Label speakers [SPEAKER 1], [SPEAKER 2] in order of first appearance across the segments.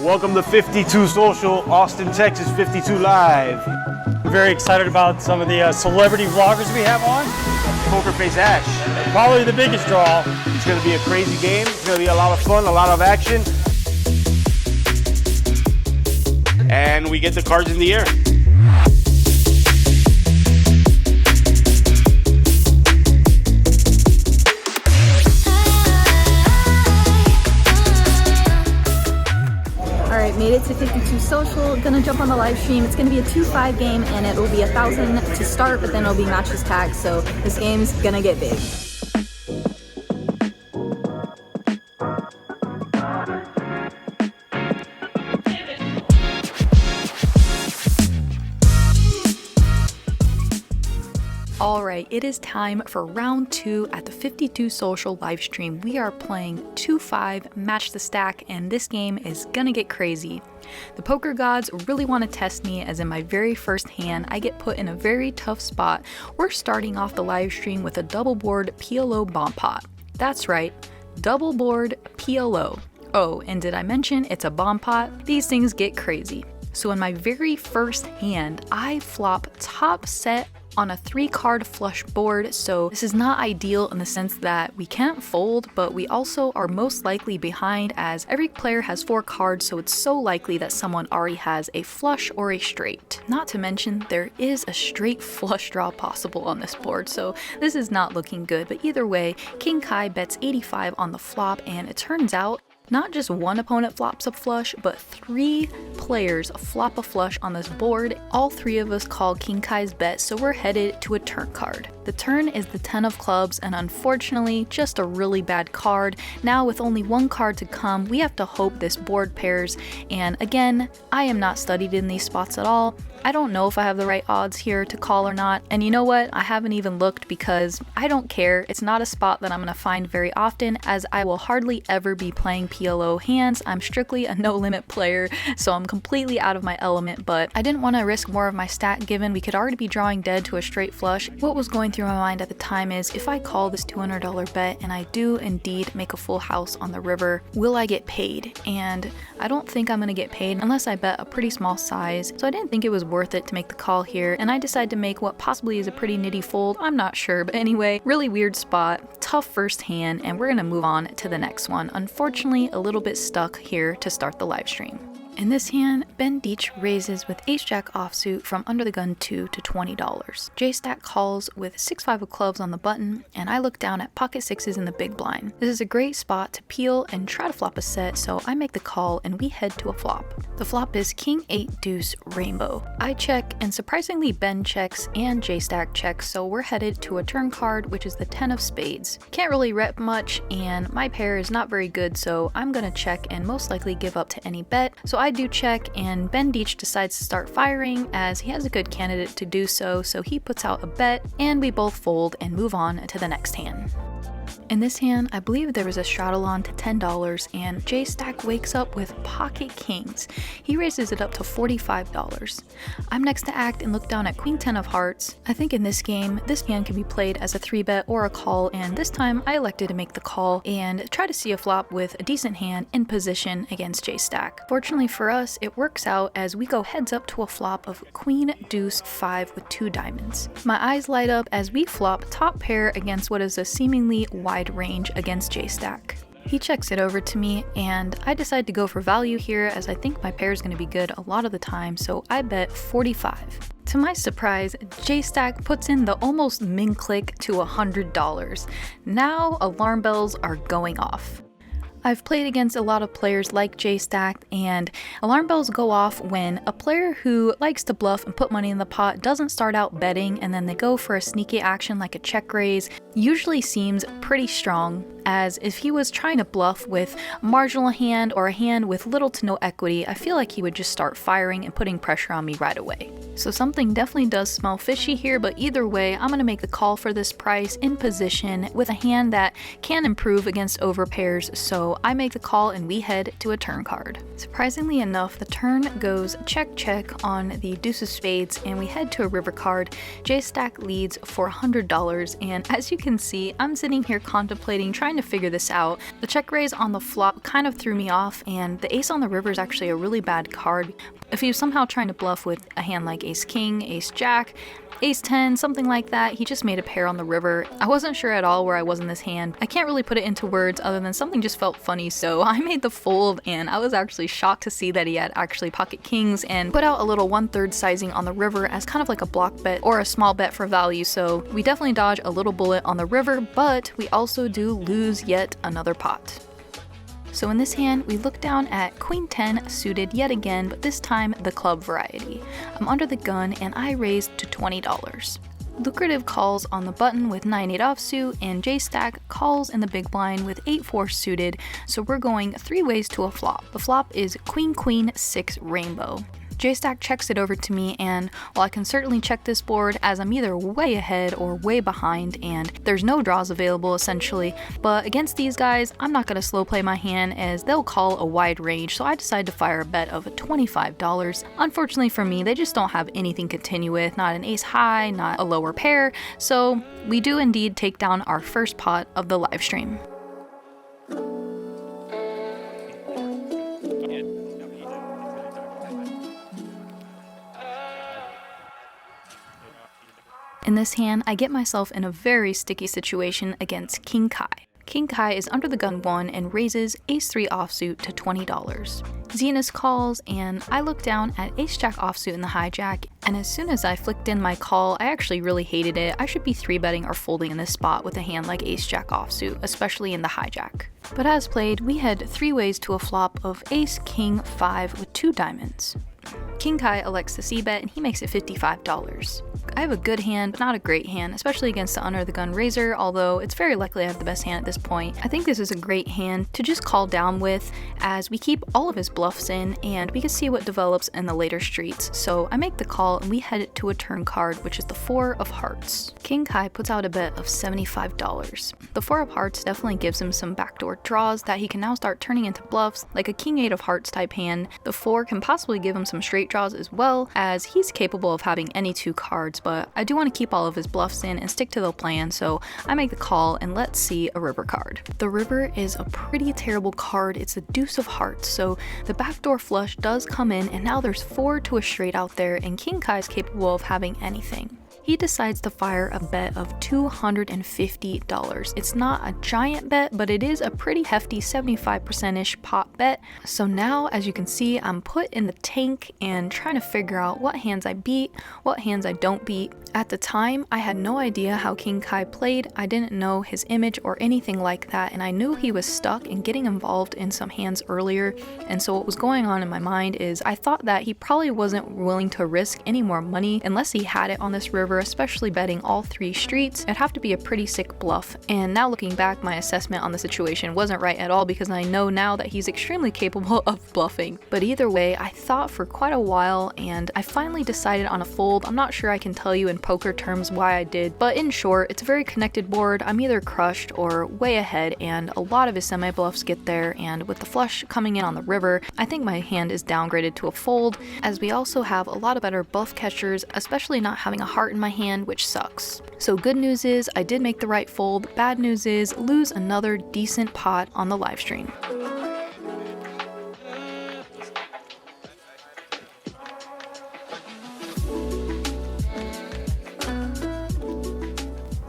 [SPEAKER 1] Welcome to 52 Social, Austin, Texas, 52 Live.
[SPEAKER 2] I'm very excited about some of the celebrity vloggers we have on.
[SPEAKER 1] Poker Face Ash.
[SPEAKER 2] Probably the biggest draw.
[SPEAKER 1] It's going to be a crazy game. It's going to be a lot of fun, a lot of action. And we get the cards in the air.
[SPEAKER 3] Alright, made it to 52 Social, gonna jump on the live stream. It's gonna be a 2-5 game and it will be 1,000 to start, but then it'll be matches tagged, so this game's gonna get big. Alright, it is time for round 2 at the 52 Social live stream. We are playing 2-5, match the stack, and this game is gonna get crazy. The poker gods really want to test me, as in my very first hand, I get put in a very tough spot. We're starting off the live stream with a double board PLO bomb pot. That's right, double board PLO. Oh, and did I mention it's a bomb pot? These things get crazy. So in my very first hand, I flop top set on a 3-card flush board, so this is not ideal in the sense that we can't fold, but we also are most likely behind, as every player has 4 cards, so it's so likely that someone already has a flush or a straight. Not to mention, there is a straight flush draw possible on this board, so this is not looking good, but either way, King Kai bets 85 on the flop, and it turns out not just one opponent flops a flush, but 3 players flop a flush on this board. All 3 of us call King Kai's bet, so we're headed to a turn card. The turn is the 10 of clubs, and unfortunately, just a really bad card. Now with only 1 card to come, we have to hope this board pairs, and again, I am not studied in these spots at all. I don't know if I have the right odds here to call or not, and you know what, I haven't even looked because I don't care. It's not a spot that I'm going to find very often, as I will hardly ever be playing PLO hands. I'm strictly a no limit player, so I'm completely out of my element, but I didn't want to risk more of my stack given we could already be drawing dead to a straight flush. What was going through my mind at the time is, if I call this $200 bet and I do indeed make a full house on the river, will I get paid? And I don't think I'm going to get paid unless I bet a pretty small size, so I didn't think it was worth it to make the call here, and I decided to make what possibly is a pretty nitty fold. I'm not sure, but anyway, really weird spot, tough first hand, and we're gonna move on to the next one. Unfortunately, a little bit stuck here to start the live stream. In this hand, Ben Deitch raises with Ace-Jack offsuit from under the gun 2 to $20. J-Stack calls with 6-5 of clubs on the button, and I look down at pocket 6s in the big blind. This is a great spot to peel and try to flop a set, so I make the call and we head to a flop. The flop is King 8 Deuce Rainbow. I check, and surprisingly Ben checks and J-Stack checks, so we're headed to a turn card, which is the 10 of spades. Can't really rep much, and my pair is not very good, so I'm gonna check and most likely give up to any bet. So I do check, and Ben Deitch decides to start firing, as he has a good candidate to do so, so he puts out a bet, and we both fold and move on to the next hand. In this hand, I believe there was a straddle on to $10, and J-Stack wakes up with pocket kings. He raises it up to $45. I'm next to act and look down at Queen 10 of hearts. I think in this game, this hand can be played as a 3-bet or a call, and this time I elected to make the call and try to see a flop with a decent hand in position against J-Stack. Fortunately for us, it works out as we go heads up to a flop of Queen Deuce 5 with 2 diamonds. My eyes light up as we flop top pair against what is a seemingly wide range against J-Stack. He checks it over to me, and I decide to go for value here, as I think my pair is going to be good a lot of the time, so I bet 45. To my surprise, J-Stack puts in the almost min click to $100. Now alarm bells are going off. I've played against a lot of players like J-Stack, and alarm bells go off when a player who likes to bluff and put money in the pot doesn't start out betting, and then they go for a sneaky action like a check raise. Usually seems pretty strong, as if he was trying to bluff with a marginal hand or a hand with little to no equity, I feel like he would just start firing and putting pressure on me right away. So something definitely does smell fishy here, but either way, I'm going to make the call for this price in position with a hand that can improve against overpairs, so I make the call and we head to a turn card. Surprisingly enough, the turn goes check check on the deuce of spades, and we head to a river card. J-Stack leads for $100, and as you can see, I'm sitting here contemplating trying to figure this out. The check raise on the flop kind of threw me off, and the ace on the river is actually a really bad card. If he was somehow trying to bluff with a hand like ace king, ace jack, ace 10, something like that, he just made a pair on the river. I wasn't sure at all where I was in this hand. I can't really put it into words other than something just felt funny, so I made the fold, and I was actually shocked to see that he had actually pocket kings and put out a little 1/3 sizing on the river as kind of like a block bet or a small bet for value. So we definitely dodge a little bullet on the river, but we also do lose yet another pot. So in this hand, we look down at Queen 10 suited yet again, but this time the club variety. I'm under the gun and I raised to $20. Lucrative calls on the button with 9-8 offsuit, and J-Stack calls in the big blind with 8-4 suited, so we're going 3 ways to a flop. The flop is Queen Queen 6 rainbow. J-Stack checks it over to me, and while I can certainly check this board as I'm either way ahead or way behind and there's no draws available essentially, but against these guys I'm not going to slow play my hand as they'll call a wide range, so I decide to fire a bet of $25. Unfortunately for me, they just don't have anything to continue with, not an ace high, not a lower pair, so we do indeed take down our first pot of the live stream. In this hand, I get myself in a very sticky situation against King Kai. King Kai is under the gun 1 and raises ace 3 offsuit to $20. Zenus calls, and I look down at ace jack offsuit in the hijack, and as soon as I flicked in my call, I actually really hated it. I should be 3-betting or folding in this spot with a hand like ace jack offsuit, especially in the hijack. But as played, we head 3 ways to a flop of ace king 5 with 2 diamonds. King Kai elects to c-bet and he makes it $55. I have a good hand, but not a great hand, especially against the under the gun raiser, although it's very likely I have the best hand at this point. I think this is a great hand to just call down with, as we keep all of his bluffs in and we can see what develops in the later streets. So I make the call and we head to a turn card, which is the 4 of hearts. King Kai puts out a bet of $75. The 4 of hearts definitely gives him some backdoor draws that he can now start turning into bluffs, like a king 8 of hearts type hand. The 4 can possibly give him some straight draws as well, as he's capable of having any 2 cards, but I do want to keep all of his bluffs in and stick to the plan, so I make the call and let's see a river card. The river is a pretty terrible card. It's the deuce of hearts, so the backdoor flush does come in, and now there's 4 to a straight out there, and King Kai is capable of having anything. He decides to fire a bet of $250. It's not a giant bet, but it is a pretty hefty 75%-ish pot bet. So now, as you can see, I'm put in the tank and trying to figure out what hands I beat, what hands I don't beat. At the time, I had no idea how King Kai played. I didn't know his image or anything like that, and I knew he was stuck in getting involved in some hands earlier. And so what was going on in my mind is I thought that he probably wasn't willing to risk any more money unless he had it on this river, especially betting all 3 streets. It'd have to be a pretty sick bluff. And now looking back, my assessment on the situation wasn't right at all, because I know now that he's extremely capable of bluffing. But either way, I thought for quite a while and I finally decided on a fold. I'm not sure I can tell you in poker terms why I did, but in short, it's a very connected board. I'm either crushed or way ahead, and a lot of his semi-bluffs get there, and with the flush coming in on the river, I think my hand is downgraded to a fold, as we also have a lot of better bluff catchers, especially not having a heart in my hand, which sucks. So good news is I did make the right fold. Bad news is lose another decent pot on the live stream.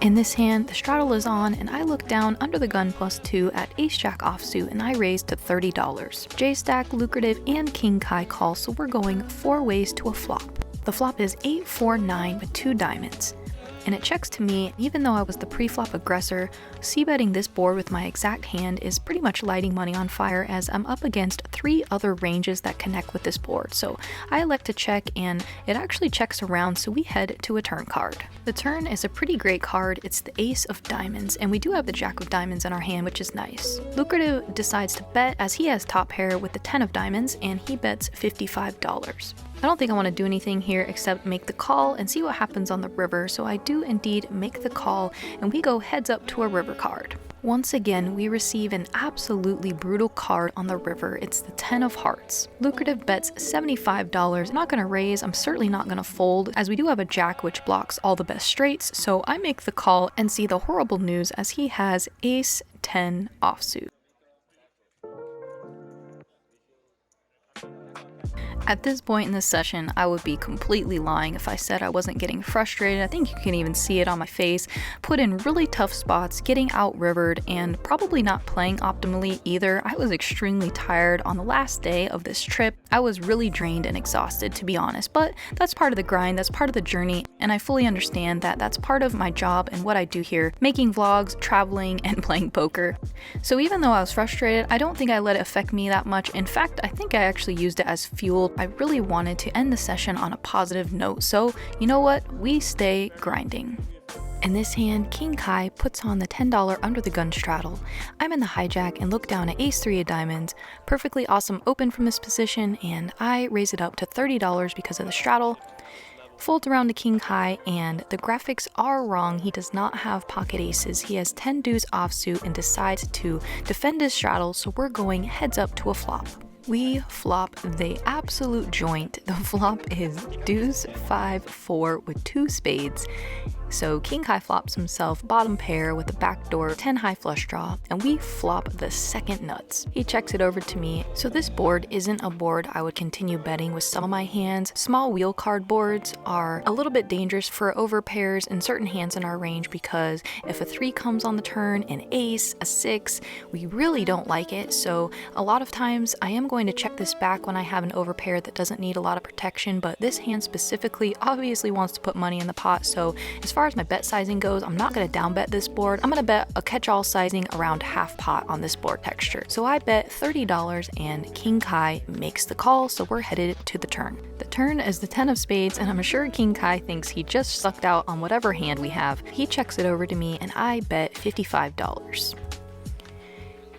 [SPEAKER 3] In this hand, the straddle is on, and I look down under the gun +2 at ace-jack offsuit, and I raise to $30. J-Stack, Lucrative, and King Kai call, so we're going 4 ways to a flop. The flop is 8-4-9 with 2 diamonds. And it checks to me, even though I was the pre-flop aggressor, c-betting this board with my exact hand is pretty much lighting money on fire, as I'm up against 3 other ranges that connect with this board. So I elect to check, and it actually checks around, so we head to a turn card. The turn is a pretty great card. It's the ace of diamonds, and we do have the jack of diamonds in our hand, which is nice. Lucrative decides to bet, as he has top pair with the 10 of diamonds, and he bets $55. I don't think I want to do anything here except make the call and see what happens on the river, so I do indeed make the call, and we go heads up to a river card. Once again, we receive an absolutely brutal card on the river. It's the 10 of hearts. Lucrative bets $75. I'm not going to raise, I'm certainly not going to fold, as we do have a jack which blocks all the best straights, so I make the call and see the horrible news as he has ace 10 offsuit. At this point in the session, I would be completely lying if I said I wasn't getting frustrated. I think you can even see it on my face. Put in really tough spots, getting out-rivered, and probably not playing optimally either. I was extremely tired on the last day of this trip. I was really drained and exhausted, to be honest, but that's part of the grind, that's part of the journey, and I fully understand that that's part of my job and what I do here, making vlogs, traveling, and playing poker. So even though I was frustrated, I don't think I let it affect me that much. In fact, I think I actually used it as fuel. I really wanted to end the session on a positive note, so you know what? We stay grinding. In this hand, King Kai puts on the $10 under the gun straddle. I'm in the hijack and look down at ace 3 of diamonds. Perfectly awesome open from this position, and I raise it up to $30 because of the straddle. Fold around to King Kai, and the graphics are wrong. He does not have pocket aces. He has 10 deuce offsuit and decides to defend his straddle, so we're going heads up to a flop. We flop the absolute joint. The flop is deuce 5-4 with 2 spades. So King Kai flops himself bottom pair with a backdoor 10 high flush draw, and we flop the second nuts. He checks it over to me. So this board isn't a board I would continue betting with some of my hands. Small wheel card boards are a little bit dangerous for over pairs in certain hands in our range, because if a 3 comes on the turn, an ace, a 6, we really don't like it. So a lot of times I am going to check this back when I have an overpair that doesn't need a lot of protection, but this hand specifically obviously wants to put money in the pot. So as far as my bet sizing goes, I'm not going to down bet this board. I'm going to bet a catch-all sizing around half pot on this board texture. So I bet $30 and King Kai makes the call, so we're headed to the turn. The turn is the 10 of spades, and I'm sure King Kai thinks he just sucked out on whatever hand we have. He checks it over to me and I bet $55.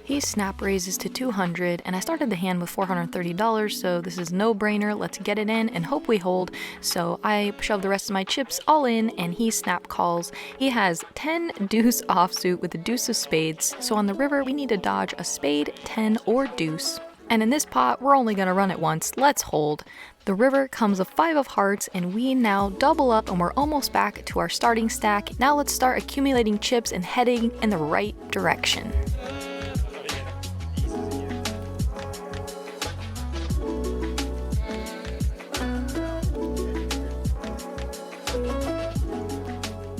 [SPEAKER 3] He snap raises to $200, and I started the hand with $430, so this is no brainer. Let's get it in and hope we hold. So I shove the rest of my chips all in, and he snap calls. He has 10 deuce offsuit with the deuce of spades, so on the river we need to dodge a spade, 10, or deuce. And in this pot, we're only gonna run it once. Let's hold. The river comes a 5 of hearts, and we now double up and we're almost back to our starting stack. Now let's start accumulating chips and heading in the right direction.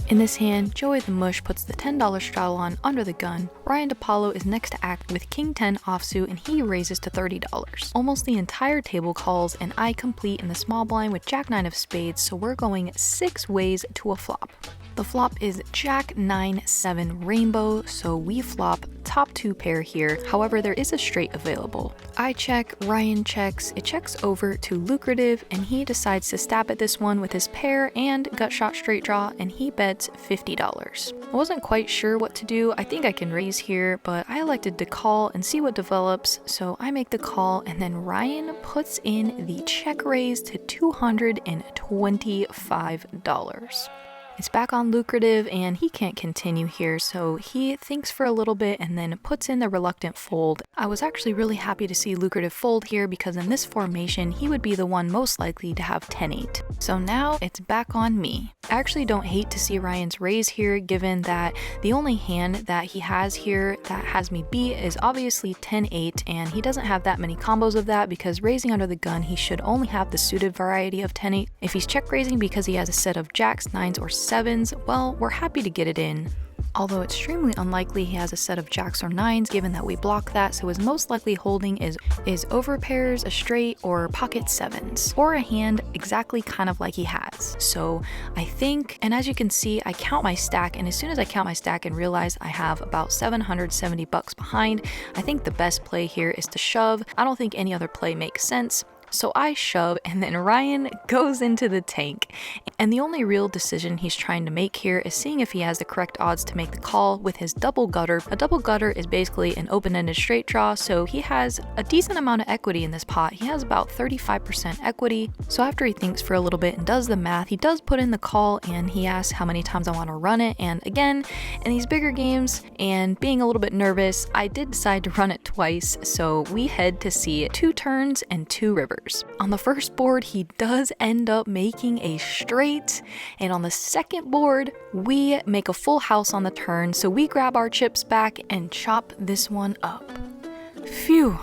[SPEAKER 3] In this hand, Joey the Mush puts the $10 straddle on under the gun. Ryan DePaulo is next to act with King 10 offsuit, and he raises to $30. Almost the entire table calls, and I complete in the small blind with Jack 9 of spades, so we're going 6 ways to a flop. The flop is Jack 9-7 rainbow, so we flop top 2 pair here. However, there is a straight available. I check, Ryan checks, it checks over to lucrative, and he decides to stab at this one with his pair and gut shot straight draw, and he bets $50. I wasn't quite sure what to do. I think I can raise here, but I elected to call and see what develops, so I make the call, and then Ryan puts in the check raise to $225. It's back on lucrative, and he can't continue here, so he thinks for a little bit and then puts in the reluctant fold. I was actually really happy to see lucrative fold here, because in this formation he would be the one most likely to have 10-8. So now it's back on me. I actually don't hate to see Ryan's raise here, given that the only hand that he has here that has me beat is obviously 10-8, and he doesn't have that many combos of that, because raising under the gun he should only have the suited variety of 10-8. If he's check raising because he has a set of jacks, 9s, or 7s, well, we're happy to get it in. Although extremely unlikely he has a set of jacks or 9s, given that we block that, so his most likely holding is over pairs, a straight, or pocket 7s, or a hand exactly kind of like he has. So I think, and as you can see, I count my stack, and as soon as I count my stack and realize I have about $770 behind, I think the best play here is to shove. I don't think any other play makes sense. So I shove, and then Ryan goes into the tank. And the only real decision he's trying to make here is seeing if he has the correct odds to make the call with his double gutter. A double gutter is basically an open-ended straight draw, so he has a decent amount of equity in this pot. He has about 35% equity. So after he thinks for a little bit and does the math, he does put in the call, and he asks how many times I want to run it. And again, in these bigger games and being a little bit nervous, I did decide to run it twice. So we head to see 2 turns and 2 rivers. On the first board, he does end up making a straight, and on the second board, we make a full house on the turn, so we grab our chips back and chop this one up. Phew.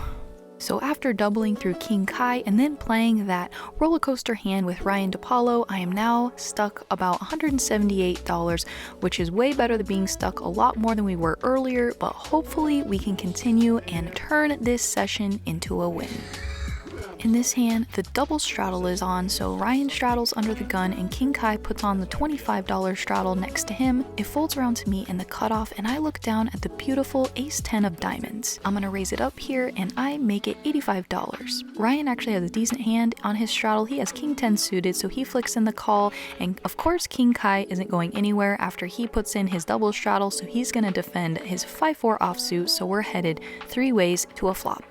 [SPEAKER 3] So after doubling through King Kai and then playing that roller coaster hand with Ryan DePaulo, I am now stuck about $178, which is way better than being stuck a lot more than we were earlier, but hopefully we can continue and turn this session into a win. In this hand, the double straddle is on, so Ryan straddles under the gun and King Kai puts on the $25 straddle next to him. It folds around to me in the cutoff, and I look down at the beautiful ace-10 of diamonds. I'm gonna raise it up here and I make it $85. Ryan actually has a decent hand on his straddle. He has King 10 suited, so he flicks in the call, and of course King Kai isn't going anywhere after he puts in his double straddle, so he's gonna defend his 5-4 offsuit, so we're headed 3 ways to a flop.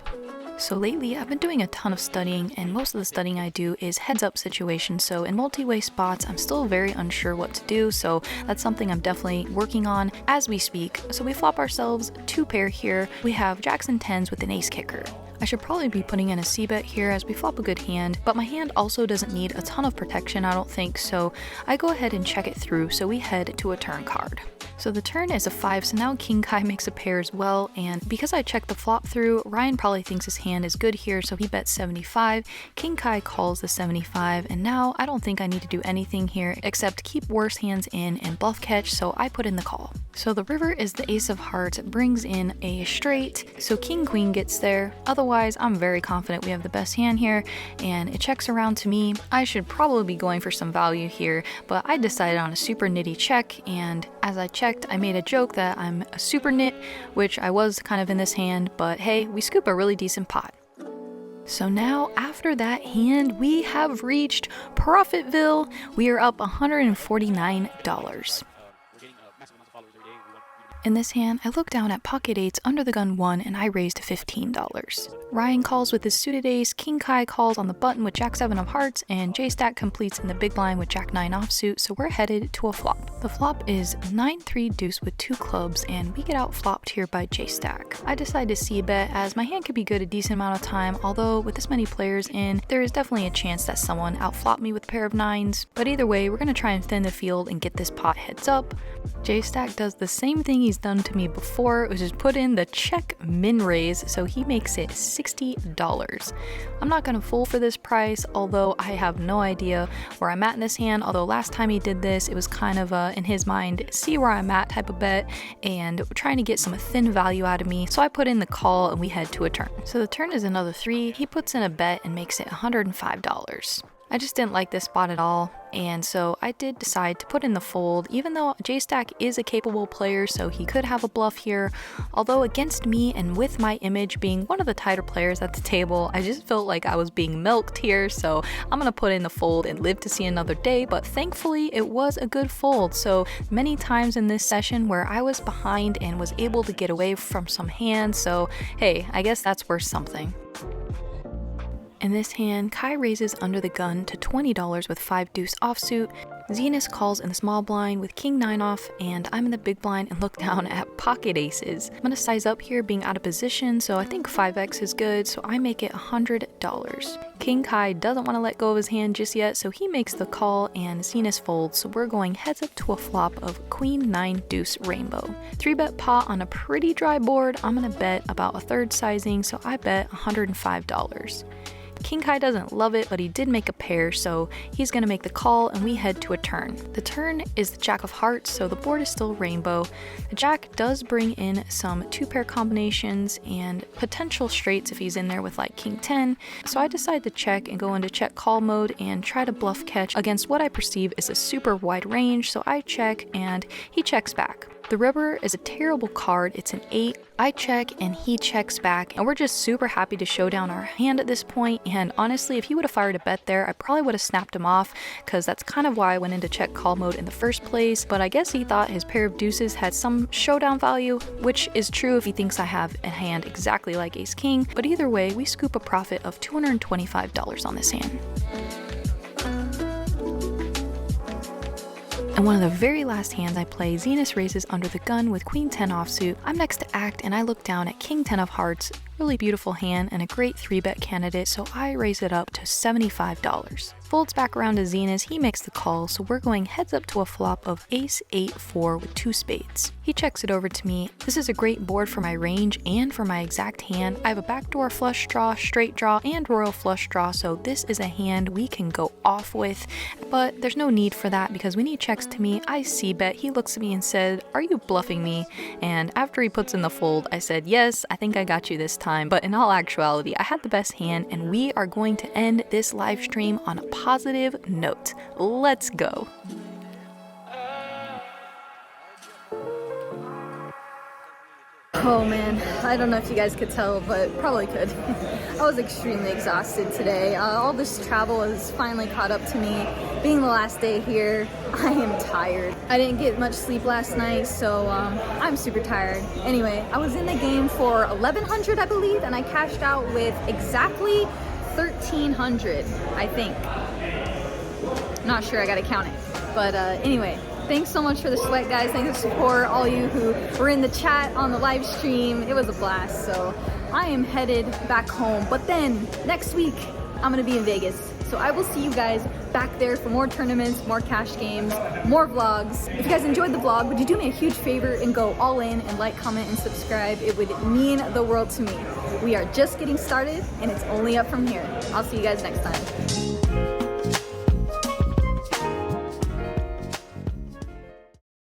[SPEAKER 3] So lately, I've been doing a ton of studying, and most of the studying I do is heads-up situations, so in multi-way spots, I'm still very unsure what to do, so that's something I'm definitely working on as we speak. So we flop ourselves 2 pair here. We have jacks and 10s with an ace kicker. I should probably be putting in a c-bet here as we flop a good hand, but my hand also doesn't need a ton of protection, I don't think, so I go ahead and check it through, so we head to a turn card. So the turn is a 5, so now King Kai makes a pair as well, and because I checked the flop through, Ryan probably thinks his hand is good here, so he bets 75. King Kai calls the 75, and now I don't think I need to do anything here except keep worse hands in and bluff catch, so I put in the call. So the river is the ace of hearts, it brings in a straight, so King Queen gets there. Otherwise, I'm very confident we have the best hand here, and it checks around to me. I should probably be going for some value here, but I decided on a super nitty check, and as I checked, I made a joke that I'm a super nit, which I was kind of in this hand, but hey, we scoop a really decent pot. So now, after that hand, we have reached Profitville. We are up $149. In this hand, I look down at pocket 8s under the gun 1 and I raise to $15. Ryan calls with his suited ace, King Kai calls on the button with jack 7 of hearts, and J-Stack completes in the big blind with jack 9 offsuit, so we're headed to a flop. The flop is 9-3 deuce with 2 clubs, and we get out flopped here by J-Stack. I decide to c-bet as my hand could be good a decent amount of time, although with this many players in, there is definitely a chance that someone outflopped me with a pair of 9s, but either way, we're going to try and thin the field and get this pot heads up. J-Stack does the same thing he's done to me before, which is put in the check min raise, so he makes it $60. I'm not gonna fool for this price, although I have no idea where I'm at in this hand, although last time he did this, it was kind of in his mind, see where I'm at type of bet, and trying to get some thin value out of me, so I put in the call and we head to a turn. So the turn is another 3, he puts in a bet and makes it $105. I just didn't like this spot at all, and so I did decide to put in the fold, even though J-Stack is a capable player, so he could have a bluff here. Although against me and with my image being one of the tighter players at the table, I just felt like I was being milked here, so I'm gonna put in the fold and live to see another day, but thankfully it was a good fold. So many times in this session where I was behind and was able to get away from some hands, so hey, I guess that's worth something. In this hand, Kai raises under the gun to $20 with 5 deuce offsuit. Zenus calls in the small blind with king 9 off, and I'm in the big blind and look down at pocket aces. I'm gonna size up here being out of position, so I think 5x is good, so I make it $100. King Kai doesn't want to let go of his hand just yet, so he makes the call and Zenus folds, so we're going heads up to a flop of queen 9 deuce rainbow. 3-bet pot on a pretty dry board. I'm gonna bet about a third sizing, so I bet $105. King Kai doesn't love it, but he did make a pair, so he's gonna make the call and we head to a turn. The turn is the jack of hearts, so the board is still rainbow. The jack does bring in some 2-pair combinations and potential straights if he's in there with like king 10, so I decide to check and go into check call mode and try to bluff catch against what I perceive is a super wide range, so I check and he checks back. The River is a terrible card. It's an 8. I check and he checks back, and we're just super happy to show down our hand at this point. And honestly, if he would have fired a bet there, I probably would have snapped him off, because that's kind of why I went into check call mode in the first place. But I guess he thought his pair of deuces had some showdown value, which is true if he thinks I have a hand exactly like ace king. But either way, we scoop a profit of $225 on this hand. And one of the very last hands I play, Zenus raises under the gun with queen 10 offsuit. I'm next to act and I look down at king 10 of hearts. Really beautiful hand and a great 3-bet candidate, so I raise it up to $75. Folds back around to Zenus, he makes the call, so we're going heads up to a flop of ace 8-4 with 2 spades. He checks it over to me. This is a great board for my range and for my exact hand. I have a backdoor flush draw, straight draw, and royal flush draw, so this is a hand we can go off with. But there's no need for that, because when he checks to me, I c-bet. He looks at me and said, "Are you bluffing me?" And after he puts in the fold, I said, "Yes, I think I got you this time." But in all actuality, I had the best hand, and we are going to end this live stream on a positive note. Let's go.
[SPEAKER 4] Oh man, I don't know if you guys could tell, but probably could. I was extremely exhausted today. All this travel has finally caught up to me. Being the last day here, I am tired. I didn't get much sleep last night, so I'm super tired. Anyway, I was in the game for 1100, I believe, and I cashed out with exactly 1300, I think. Not sure, I gotta count it. But anyway, thanks so much for the sweat, guys. Thanks for the support, all you who were in the chat on the live stream. It was a blast. So I am headed back home. But then next week, I'm gonna be in Vegas. So I will see you guys back there for more tournaments, more cash games, more vlogs. If you guys enjoyed the vlog, would you do me a huge favor and go all in and like, comment, and subscribe? It would mean the world to me. We are just getting started and it's only up from here. I'll see you guys next time.